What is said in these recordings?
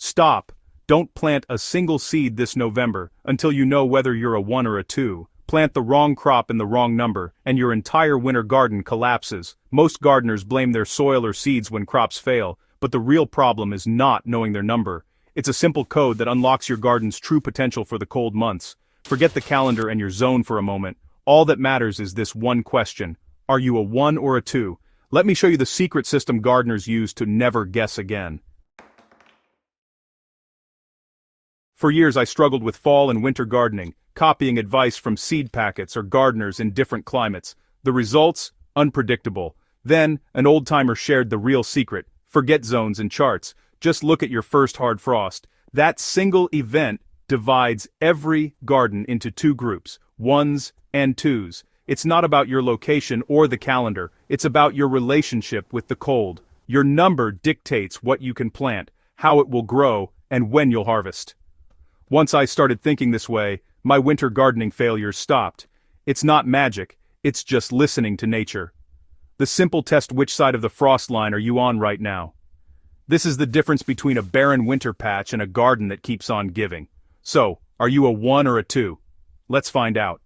Stop. Don't plant a single seed this November until you know whether you're a 1 or a 2. Plant the wrong crop in the wrong number, and your entire winter garden collapses. Most gardeners blame their soil or seeds when crops fail, but the real problem is not knowing their number. It's a simple code that unlocks your garden's true potential for the cold months. Forget the calendar and your zone for a moment. All that matters is this one question. Are you a 1 or a 2? Let me show you the secret system gardeners use to never guess again. For years I struggled with fall and winter gardening, copying advice from seed packets or gardeners in different climates. The results? Unpredictable. Then, an old-timer shared the real secret. Forget zones and charts. Just look at your first hard frost. That single event divides every garden into 2 groups, 1s and 2s. It's not about your location or the calendar, it's about your relationship with the cold. Your number dictates what you can plant, how it will grow, and when you'll harvest. Once I started thinking this way, my winter gardening failures stopped. It's not magic, it's just listening to nature. The simple test: which side of the frost line are you on right now? This is the difference between a barren winter patch and a garden that keeps on giving. So, are you a 1 or a 2? Let's find out.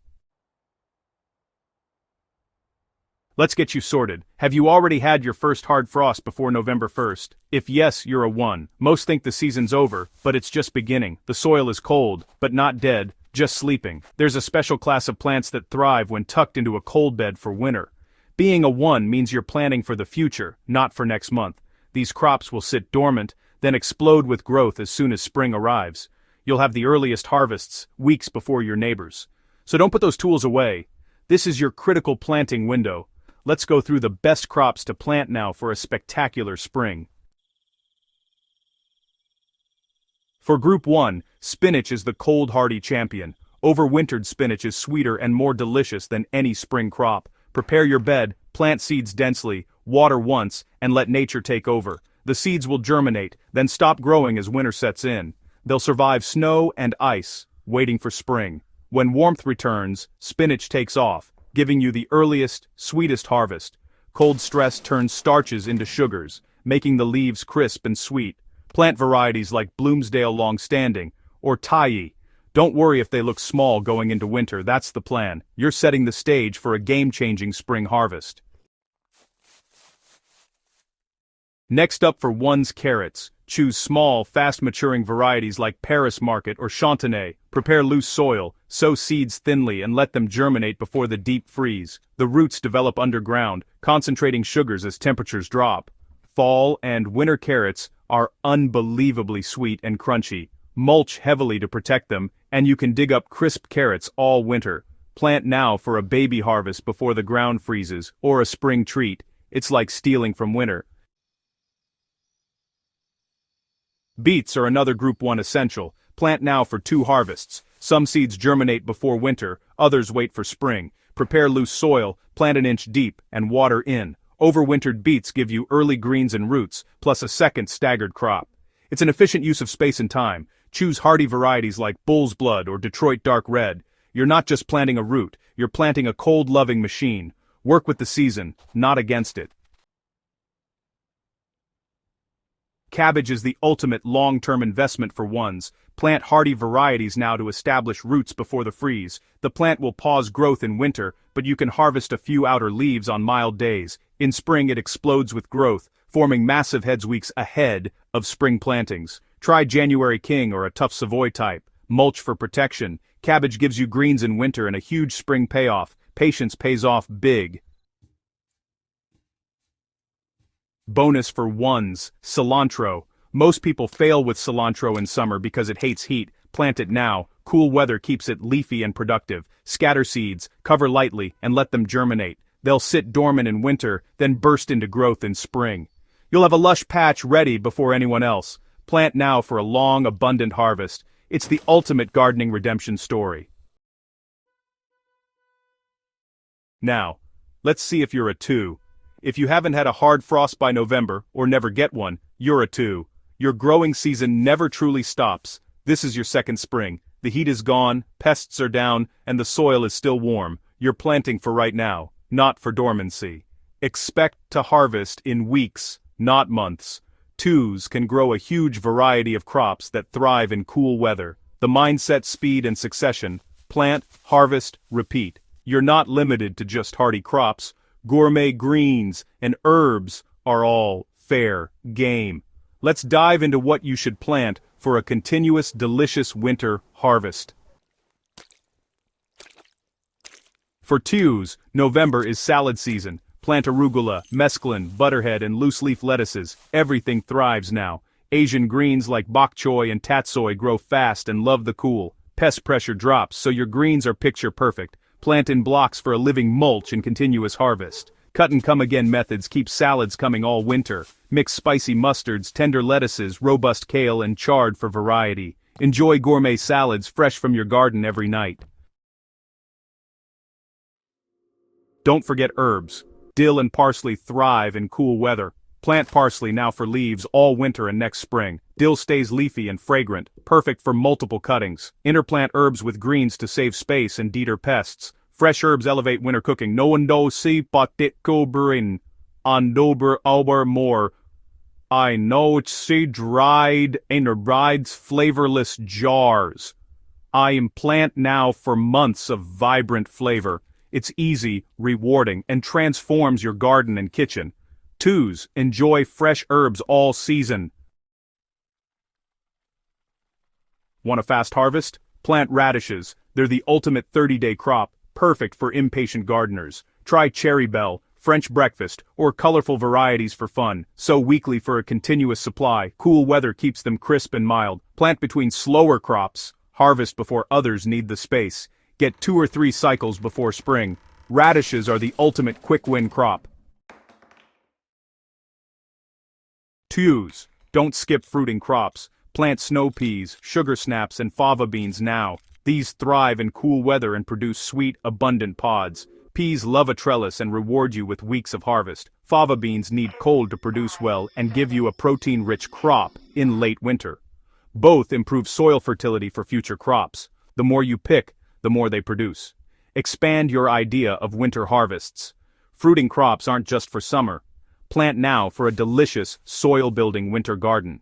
Let's get you sorted. Have you already had your first hard frost before November 1st? If yes, you're a 1. Most think the season's over, but it's just beginning. The soil is cold, but not dead, just sleeping. There's a special class of plants that thrive when tucked into a cold bed for winter. Being a 1 means you're planning for the future, not for next month. These crops will sit dormant, then explode with growth as soon as spring arrives. You'll have the earliest harvests, weeks before your neighbors. So don't put those tools away. This is your critical planting window. Let's go through the best crops to plant now for a spectacular spring. For Group 1, spinach is the cold-hardy champion. Overwintered spinach is sweeter and more delicious than any spring crop. Prepare your bed, plant seeds densely, water once, and let nature take over. The seeds will germinate, then stop growing as winter sets in. They'll survive snow and ice, waiting for spring. When warmth returns, spinach takes off, giving you the earliest, sweetest harvest. Cold stress turns starches into sugars, making the leaves crisp and sweet. Plant varieties like Bloomsdale Longstanding or Tye. Don't worry if they look small going into winter, that's the plan. You're setting the stage for a game-changing spring harvest. Next up for 1's carrots. Choose small, fast-maturing varieties like Paris Market or Chantenay. Prepare loose soil, sow seeds thinly and let them germinate before the deep freeze. The roots develop underground, concentrating sugars as temperatures drop. Fall and winter carrots are unbelievably sweet and crunchy. Mulch heavily to protect them, and you can dig up crisp carrots all winter. Plant now for a baby harvest before the ground freezes, or a spring treat. It's like stealing from winter. Beets are another Group 1 essential. Plant now for 2 harvests. Some seeds germinate before winter, others wait for spring. Prepare loose soil, plant an inch deep, and water in. Overwintered beets give you early greens and roots, plus a second staggered crop. It's an efficient use of space and time. Choose hardy varieties like Bull's Blood or Detroit Dark Red. You're not just planting a root, you're planting a cold-loving machine. Work with the season, not against it. Cabbage is the ultimate long-term investment for 1's. Plant hardy varieties now to establish roots before the freeze. The plant will pause growth in winter, but you can harvest a few outer leaves on mild days. In spring it explodes with growth, forming massive heads weeks ahead of spring plantings. Try January King or a tough Savoy type. Mulch for protection. Cabbage gives you greens in winter and a huge spring payoff. Patience pays off big. Bonus for 1's, cilantro. Most people fail with cilantro in summer because it hates heat. Plant it now. Cool weather keeps it leafy and productive. Scatter seeds, cover lightly, and let them germinate. They'll sit dormant in winter, then burst into growth in spring. You'll have a lush patch ready before anyone else. Plant now for a long, abundant harvest. It's the ultimate gardening redemption story. Now, let's see if you're a 2. If you haven't had a hard frost by November, or never get one, you're a 2. Your growing season never truly stops. This is your second spring. The heat is gone, pests are down, and the soil is still warm. You're planting for right now, not for dormancy. Expect to harvest in weeks, not months. Twos can grow a huge variety of crops that thrive in cool weather. The mindset, speed, and succession: plant, harvest, repeat. You're not limited to just hardy crops. Gourmet greens and herbs are all fair game. Let's dive into what you should plant for a continuous, delicious winter harvest. For twos, November is salad season. Plant arugula, mesclun, butterhead, and loose-leaf lettuces. Everything thrives now. Asian greens like bok choy and tatsoi grow fast and love the cool. Pest pressure drops, so your greens are picture perfect. Plant in blocks for a living mulch and continuous harvest. Cut and come again methods keep salads coming all winter. Mix spicy mustards, tender lettuces, robust kale, and chard for variety. Enjoy gourmet salads fresh from your garden every night. Don't forget herbs. Dill and parsley thrive in cool weather. Plant parsley now for leaves all winter and next spring. Dill stays leafy and fragrant, perfect for multiple cuttings. Interplant herbs with greens to save space and deter pests. Fresh herbs elevate winter cooking. No one knows si patit ko brin. Andober auber more. I know it's see dried in bride's flavorless jars. I am plant now for months of vibrant flavor. It's easy, rewarding, and transforms your garden and kitchen. Twos, enjoy fresh herbs all season. Want a fast harvest? Plant radishes. They're the ultimate 30-day crop, perfect for impatient gardeners. Try cherry bell, French breakfast, or colorful varieties for fun. Sow weekly for a continuous supply. Cool weather keeps them crisp and mild. Plant between slower crops. Harvest before others need the space. Get 2 or 3 cycles before spring. Radishes are the ultimate quick-win crop. Twos, don't skip fruiting crops. Plant snow peas, sugar snaps, and fava beans now. These thrive in cool weather and produce sweet, abundant pods. Peas love a trellis and reward you with weeks of harvest. Fava beans need cold to produce well and give you a protein-rich crop in late winter. Both improve soil fertility for future crops. The more you pick, the more they produce. Expand your idea of winter harvests. Fruiting crops aren't just for summer. Plant now for a delicious, soil-building winter garden.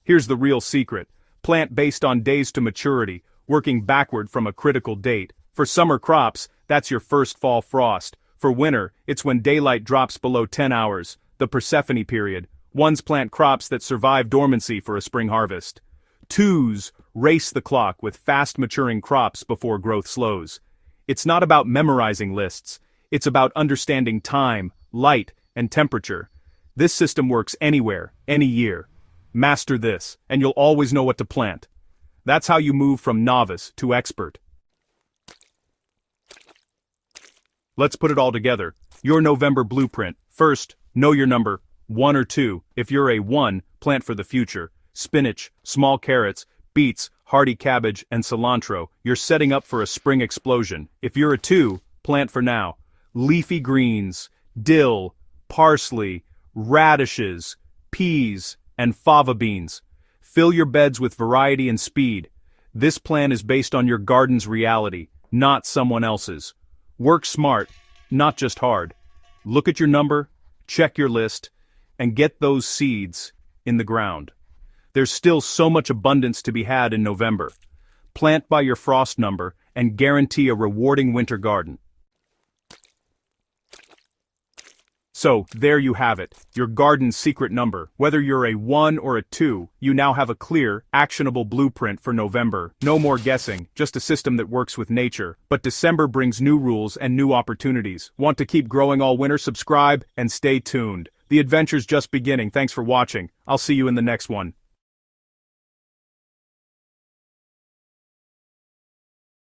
Here's the real secret. Plant based on days to maturity, working backward from a critical date. For summer crops, that's your first fall frost. For winter, it's when daylight drops below 10 hours, the Persephone period. Ones plant crops that survive dormancy for a spring harvest. Twos race the clock with fast-maturing crops before growth slows. It's not about memorizing lists. It's about understanding time, light, and temperature. This system works anywhere, any year. Master this, and you'll always know what to plant. That's how you move from novice to expert. Let's put it all together. Your November blueprint. First, know your number, 1 or 2. If you're a 1, plant for the future. Spinach, small carrots, beets, hardy cabbage, and cilantro. You're setting up for a spring explosion. If you're a 2, plant for now. Leafy greens, dill, parsley, radishes, peas, and fava beans. Fill your beds with variety and speed. This plan is based on your garden's reality, not someone else's. Work smart, not just hard. Look at your number, check your list, and get those seeds in the ground. There's still so much abundance to be had in November. Plant by your frost number and guarantee a rewarding winter garden. So, there you have it, your garden's secret number. Whether you're a 1 or a 2, you now have a clear, actionable blueprint for November. No more guessing, just a system that works with nature. But December brings new rules and new opportunities. Want to keep growing all winter? Subscribe and stay tuned. The adventure's just beginning. Thanks for watching. I'll see you in the next one.